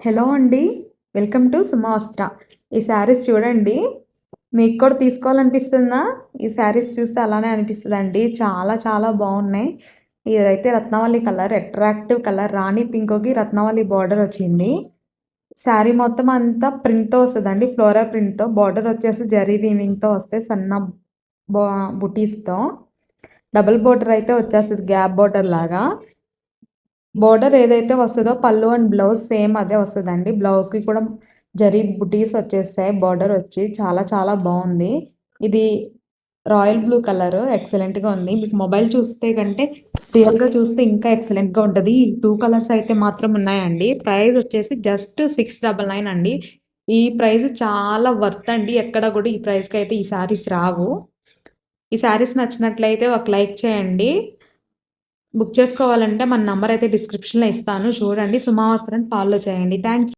Hello అండి. Welcome to Sumavastra. ఈ శారీస్ చూడండి. మీకు కూడా తీసుకోవాలనిపిస్తుందా? ఈ శారీస్ చూస్తే అలానే అనిపిస్తదండి. చాలా చాలా బాగున్నాయి. ఇదైతే రత్నావళి కలర్, అట్రాక్టివ్ కలర్ రాణి పింక్‌కి రత్నావళి బార్డర్ వచ్చింది. శారీ మొత్తం అంతా ప్రింట్‌తో వస్తదండి. ఫ్లోరల్ ప్రింట్‌తో. బార్డర్ వచ్చేసి జరీ వీవింగ్‌తో వస్తాయి. సన్న బా బుటీస్‌తో. డబుల్ బార్డర్ అయితే వచ్చేస్తది గ్యాప్ బార్డర్ లాగా. బోర్డర్ ఏదైతే వస్తదో పళ్ళు అండ్ బ్లౌజ్ సేమ్ అదే వస్తదండి. బ్లౌజ్‌కి కూడా జరీ బుటీస్ వచ్చేస్తాయి. బోర్డర్ వచ్చి చాలా చాలా బావుంది. ఇది రాయల్ బ్లూ కలర్ ఎక్సలెంట్‌గా ఉంది. మీకు మొబైల్ చూస్తే కంటే రియల్‌గా చూస్తే ఇంకా ఎక్సలెంట్‌గా ఉంటది. ఈ 2 కలర్స్ అయితే మాత్రం ఉన్నాయండి. ప్రైస్ వచ్చేసి జస్ట్ 699 అండి. ఈ ప్రైస్ చాలా వర్త్ అండి. ఎక్కడ కూడా ఈ ప్రైస్‌కైతే ఈ శారీస్ రావు. ఈ శారీస్ నచ్చినట్లయితే ఒక లైక్ చేయండి. బుక్ చేసుకోవాలంటే మన నంబర్ అయితే డిస్క్రిప్షన్‌లో ఇస్తాను. చూడండి. సుమా వస్త్రాన్ని ఫాలో చేయండి. Thank you.